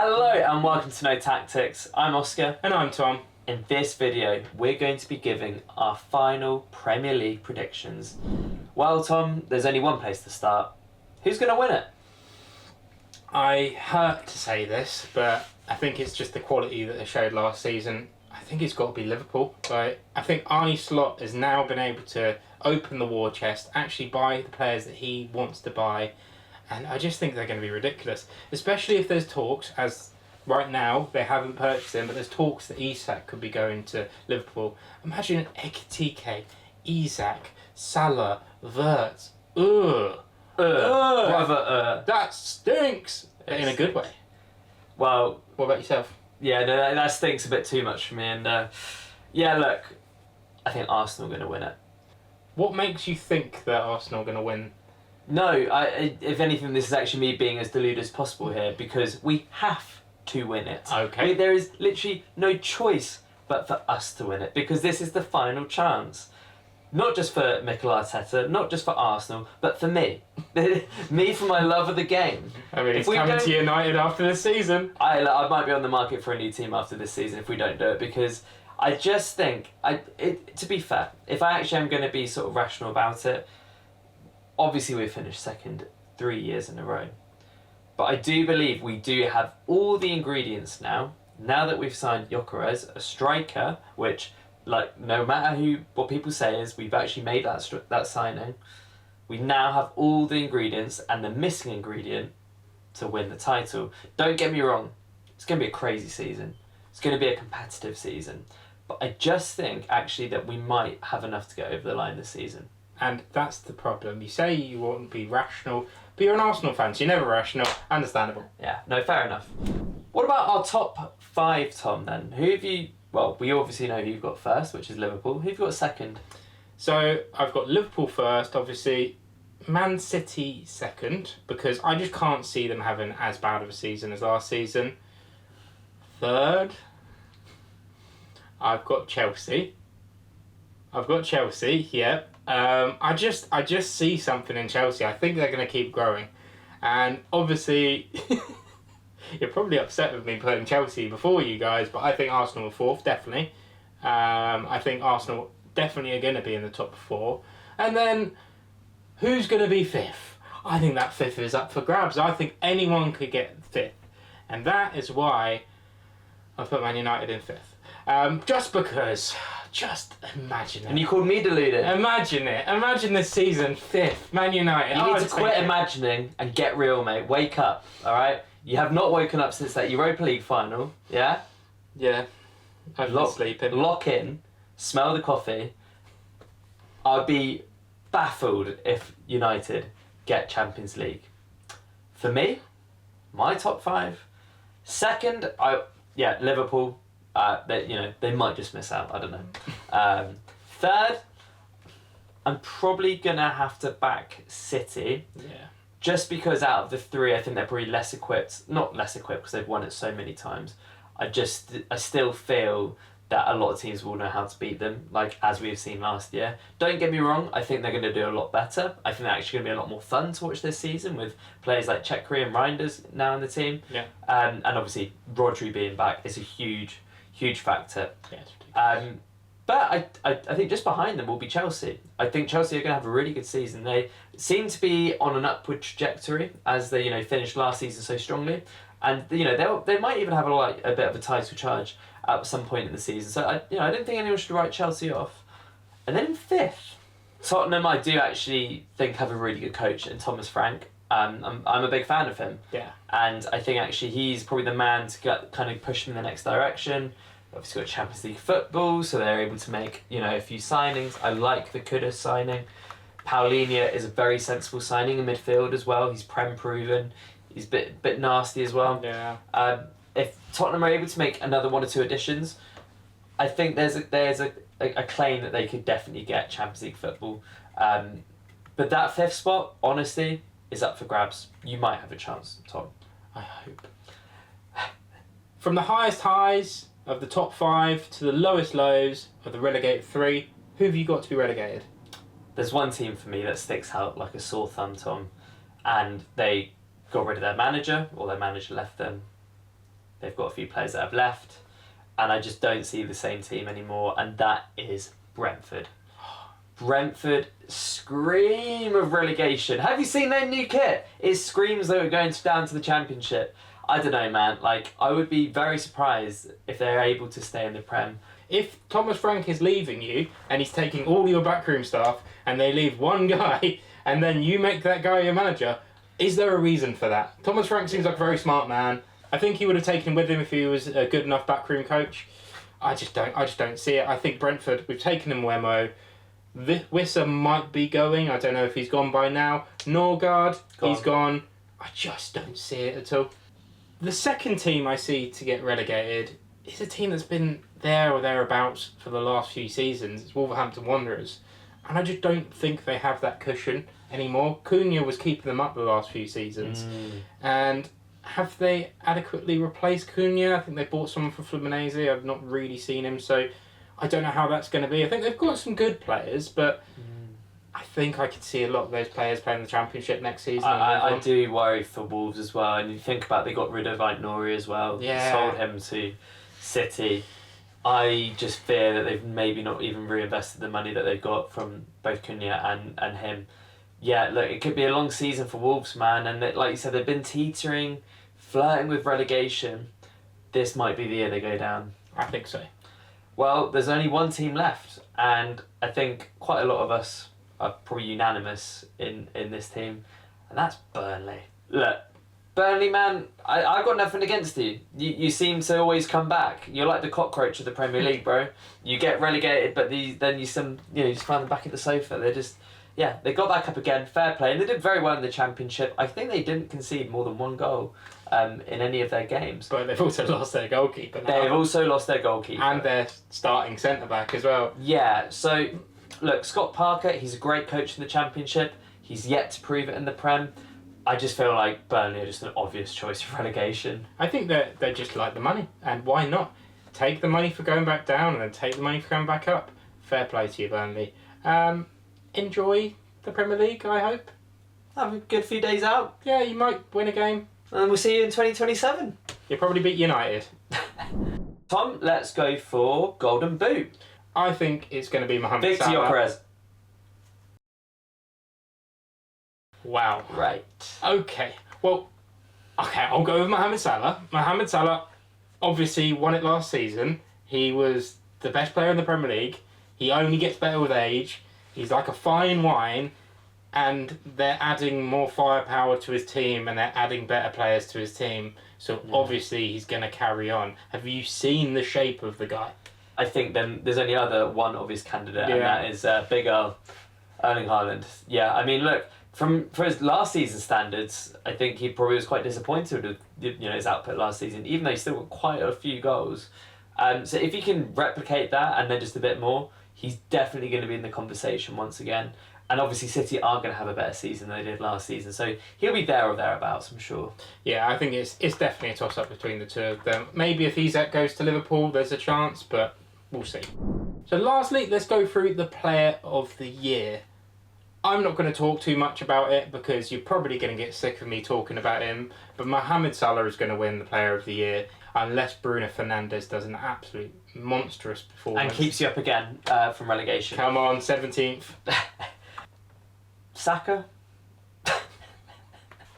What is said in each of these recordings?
Hello and welcome to No Tactics. I'm Oscar. And I'm Tom. In this video, we're going to be giving our final Premier League predictions. Well, Tom, there's only one place to start. Who's going to win it? I hurt to say this, but I think it's just the quality that they showed last season. I think it's got to be Liverpool. I think Arne Slot has now been able to open the war chest, actually buy the players that he wants to buy, and I just think they're going to be ridiculous. Especially if there's talks, as right now they haven't purchased him, but there's talks that Isak could be going to Liverpool. Imagine Ekitike, Isak, Salah, Wirtz. That stinks in a good way. Well, what about yourself? Yeah, no, that stinks a bit too much for me. And yeah, look, I think Arsenal are going to win it. What makes you think that Arsenal are going to win? No, if anything, this is actually me being as deluded as possible here because we have to win it. Okay. There is literally no choice but for us to win it because this is the final chance. Not just for Mikel Arteta, not just for Arsenal, but for me. Me for my love of the game. I mean, it's coming to United after this season. I might be on the market for a new team after this season if we don't do it because I just think, to be fair, if I actually am going to be sort of rational about it, obviously we've finished second 3 years in a row. But I do believe we do have all the ingredients now that we've signed Gyökeres, a striker, which, like, no matter what people say is we've actually made that signing, we now have all the ingredients and the missing ingredient to win the title. Don't get me wrong, it's going to be a crazy season. It's going to be a competitive season. But I just think, actually, that we might have enough to get over the line this season. And that's the problem. You say you want to be rational, but you're an Arsenal fan, so you're never rational. Understandable. Yeah, no, fair enough. What about our top five, Tom, then? Who have you... Well, we obviously know who you've got first, which is Liverpool. Who have you got second? So, I've got Liverpool first, obviously. Man City second, because I just can't see them having as bad of a season as last season. Third, I've got Chelsea. Yeah. I just see something in Chelsea. I think they're going to keep growing. And obviously... You're probably upset with me putting Chelsea before you guys, but I think Arsenal are fourth, definitely. I think Arsenal definitely are going to be in the top four. And then, who's going to be fifth? I think that fifth is up for grabs. I think anyone could get fifth. And that is why I put Man United in fifth. Just because, just imagine it. And you called me deluded. Imagine it. Imagine this season, fifth, Man United. You need to quit imagining and get real, mate. Wake up, all right? You have not woken up since that Europa League final, yeah? Yeah. I've been sleeping. Lock in, smell the coffee. I'd be baffled if United get Champions League. For me, my top five. Second, Liverpool. They might just miss out. I don't know. Third, I'm probably gonna have to back City. Yeah. Just because out of the three, I think they're probably less equipped. Not less equipped because they've won it so many times. I still feel that a lot of teams will know how to beat them, like as we've seen last year. Don't get me wrong, I think they're going to do a lot better. I think they're actually going to be a lot more fun to watch this season with players like Chekri and Reinders now in the team. Yeah. And obviously Rodri being back is a huge, huge factor. Yeah, it's ridiculous. But I think just behind them will be Chelsea. I think Chelsea are going to have a really good season. They seem to be on an upward trajectory as they finished last season so strongly, and they might even have a bit of a title charge at some point in the season. So I don't think anyone should write Chelsea off. And then in fifth, Tottenham I do actually think have a really good coach in Thomas Frank. I'm a big fan of him. Yeah. And I think actually he's probably the man to kind of push them in the next direction. Obviously got Champions League football, so they're able to make a few signings. I like the Kudus signing. Paulinho is a very sensible signing in midfield as well. He's Prem proven. He's a bit nasty as well. Yeah. If Tottenham are able to make another one or two additions, I think there's a claim that they could definitely get Champions League football. But that fifth spot, honestly, is up for grabs. You might have a chance, Tom. I hope. From the highest highs of the top five to the lowest lows of the relegated three, who have you got to be relegated? There's one team for me that sticks out like a sore thumb, Tom, and they got rid of their manager, or their manager left them. They've got a few players that have left, and I just don't see the same team anymore, and that is Brentford. Brentford scream of relegation. Have you seen their new kit? It screams they were going down to the Championship. I don't know, man. Like, I would be very surprised if they're able to stay in the Prem. If Thomas Frank is leaving you and he's taking all your backroom staff and they leave one guy and then you make that guy your manager, is there a reason for that? Thomas Frank seems like a very smart man. I think he would have taken him with him if he was a good enough backroom coach. I just don't see it. I think Brentford, we've taken him Wemo. Wissa might be going. I don't know if he's gone by now. Norgard, he's gone. I just don't see it at all. The second team I see to get relegated is a team that's been there or thereabouts for the last few seasons. It's Wolverhampton Wanderers. And I just don't think they have that cushion anymore. Cunha was keeping them up the last few seasons. And have they adequately replaced Cunha? I think they bought someone from Fluminense. I've not really seen him, so I don't know how that's going to be. I think they've got some good players, but I think I could see a lot of those players playing the Championship next season. I do worry for Wolves as well. And you think about they got rid of Nori as well. Yeah. Sold him to City. I just fear that they've maybe not even reinvested the money that they've got from both Cunha and him. Yeah, look, it could be a long season for Wolves, man. And like you said, they've been teetering, flirting with relegation. This might be the year they go down. I think so. Well, there's only one team left, and I think quite a lot of us are probably unanimous in this team, and that's Burnley. Look, Burnley, man, I've got nothing against you. You seem to always come back. You're like the cockroach of the Premier League, bro. You get relegated, but then you just find them back at the sofa. They're just, they got back up again. Fair play, and they did very well in the Championship. I think they didn't concede more than one goal in any of their games. But they've also lost their goalkeeper now. They've also lost their goalkeeper. And their starting centre-back as well. Yeah, so, look, Scott Parker, he's a great coach in the Championship. He's yet to prove it in the Prem. I just feel like Burnley are just an obvious choice for relegation. I think they just like the money, and why not? Take the money for going back down and then take the money for going back up. Fair play to you, Burnley. Enjoy the Premier League, I hope. Have a good few days out. Yeah, you might win a game. And we'll see you in 2027. You'll probably beat United. Tom, let's go for Golden Boot. I think it's going to be Mohamed Victor Salah. Yokeres. Wow. Right. Okay. Well, I'll go with Mohamed Salah. Mohamed Salah obviously won it last season. He was the best player in the Premier League. He only gets better with age. He's like a fine wine. And they're adding more firepower to his team and they're adding better players to his team. So obviously he's going to carry on. Have you seen the shape of the guy? I think then there's only one obvious candidate, and that is Big Earl, Erling Haaland. Yeah, I mean, look, for his last season standards, I think he probably was quite disappointed with his output last season, even though he still got quite a few goals. So if he can replicate that and then just a bit more, he's definitely going to be in the conversation once again. And obviously City are going to have a better season than they did last season. So he'll be there or thereabouts, I'm sure. Yeah, I think it's definitely a toss-up between the two of them. Maybe if Isak goes to Liverpool, there's a chance, but we'll see. So lastly, let's go through the Player of the Year. I'm not going to talk too much about it because you're probably going to get sick of me talking about him. But Mohamed Salah is going to win the Player of the Year unless Bruno Fernandes does an absolute monstrous performance. And keeps you up again from relegation. Come on, 17th. Saka?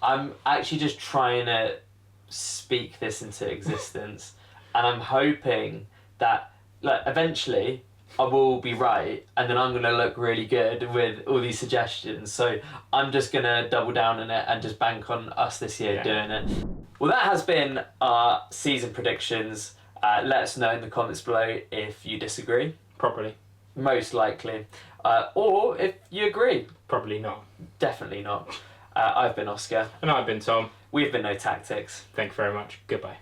I'm actually just trying to speak this into existence, and I'm hoping that eventually I will be right, and then I'm going to look really good with all these suggestions. So I'm just going to double down on it and just bank on us this year doing it. Well, that has been our season predictions. Let us know in the comments below if you disagree. Probably. Most likely. Or if you agree. Probably not. Definitely not. I've been Oscar. And I've been Tom. We've been No Tactics. Thank you very much. Goodbye.